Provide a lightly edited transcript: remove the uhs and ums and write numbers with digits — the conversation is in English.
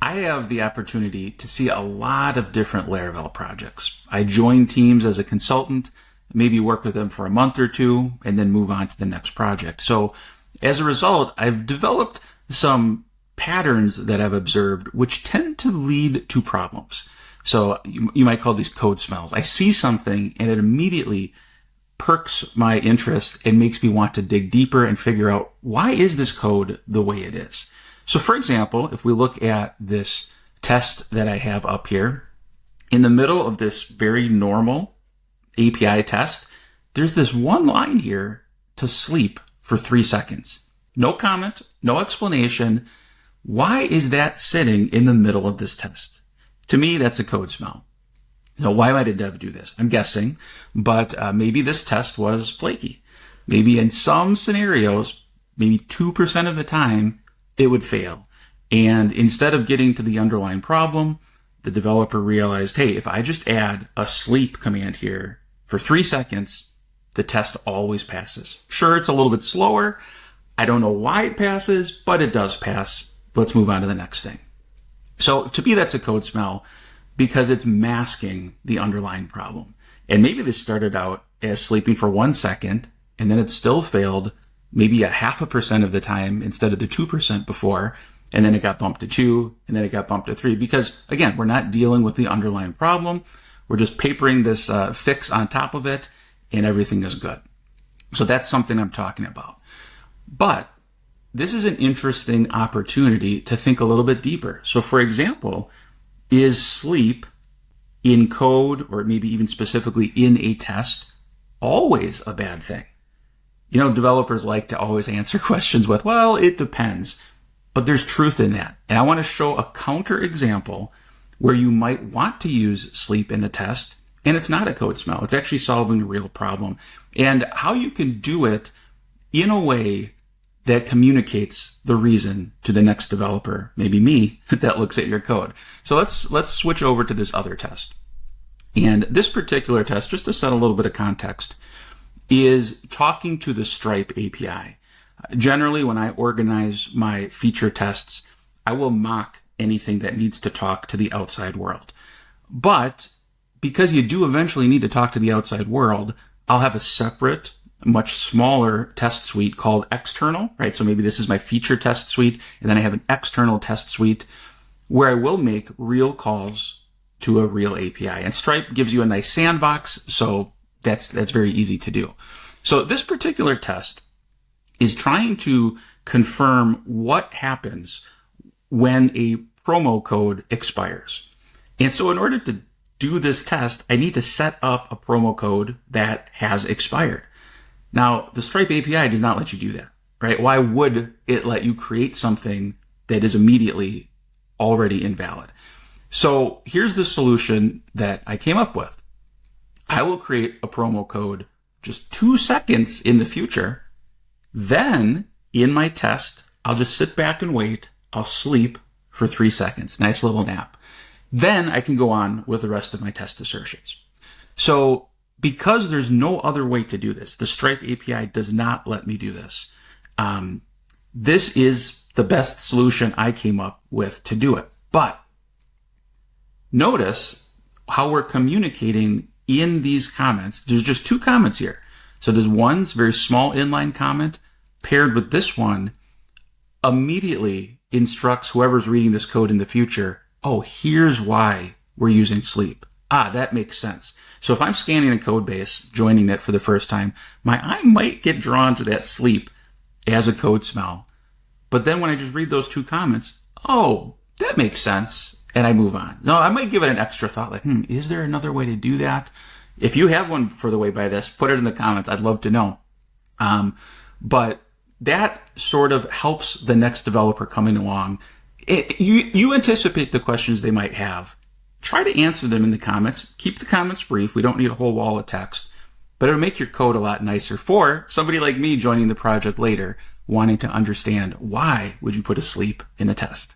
I have the opportunity to see a lot of different Laravel projects. I join teams as a consultant, maybe work with them for a month or two, and then move on to the next project. So as a result, I've developed some patterns that I've observed which tend to lead to problems. So you might call these code smells. I see something and it immediately perks my interest and makes me want to dig deeper and figure out, why is this code the way it is? So for example, if we look at this test that I have up here, in the middle of this very normal API test, there's this one line here to sleep for 3 seconds. No comment, no explanation. Why is that sitting in the middle of this test? To me, that's a code smell. So why might a dev do this? I'm guessing, but maybe this test was flaky. Maybe in some scenarios, maybe 2% of the time, it would fail. And instead of getting to the underlying problem, the developer realized, hey, if I just add a sleep command here for 3 seconds, the test always passes. Sure, it's a little bit slower. I don't know why it passes, but it does pass. Let's move on to the next thing. So to me, that's a code smell because it's masking the underlying problem. And maybe this started out as sleeping for 1 second, and then it still failed maybe a 0.5% of the time instead of the 2% before. And then it got bumped to 2, and then it got bumped to 3. Because again, we're not dealing with the underlying problem. We're just papering this fix on top of it, and everything is good. So that's something I'm talking about. But this is an interesting opportunity to think a little bit deeper. So for example, is sleep in code, or maybe even specifically in a test, always a bad thing? You know, developers like to always answer questions with, well, it depends. But there's truth in that. And I want to show a counter example where you might want to use sleep in a test, and it's not a code smell. It's actually solving a real problem. And how you can do it in a way that communicates the reason to the next developer, maybe me, that looks at your code. So let's switch over to this other test. And this particular test, just to set a little bit of context, is talking to the Stripe API. Generally, when I organize my feature tests, I will mock anything that needs to talk to the outside world. But because you do eventually need to talk to the outside world, I'll have a separate, much smaller test suite called external, right? So maybe this is my feature test suite, and then I have an external test suite where I will make real calls to a real API. And Stripe gives you a nice sandbox, so that's very easy to do. So this particular test is trying to confirm what happens when a promo code expires. And so in order to do this test, I need to set up a promo code that has expired. Now, the Stripe API does not let you do that, right? Why would it let you create something that is immediately already invalid? So here's the solution that I came up with. I will create a promo code just 2 seconds in the future. Then in my test, I'll just sit back and wait. I'll sleep for 3 seconds. Nice little nap. Then I can go on with the rest of my test assertions. So because there's no other way to do this, the Stripe API does not let me do this. This is the best solution I came up with to do it. But notice how we're communicating in these comments. There's just 2 comments here. So there's one very small inline comment paired with this one immediately instructs whoever's reading this code in the future, oh, here's why we're using sleep. Ah, that makes sense. So if I'm scanning a code base, joining it for the first time, my eye might get drawn to that sleep as a code smell. But then when I just read those 2 comments, oh, that makes sense. And I move on. No, I might give it an extra thought, like, is there another way to do that? If you have one for the way by this, put it in the comments. I'd love to know. But that sort of helps the next developer coming along. You anticipate the questions they might have. Try to answer them in the comments. Keep the comments brief. We don't need a whole wall of text. But it'll make your code a lot nicer for somebody like me joining the project later, wanting to understand why would you put a sleep in a test.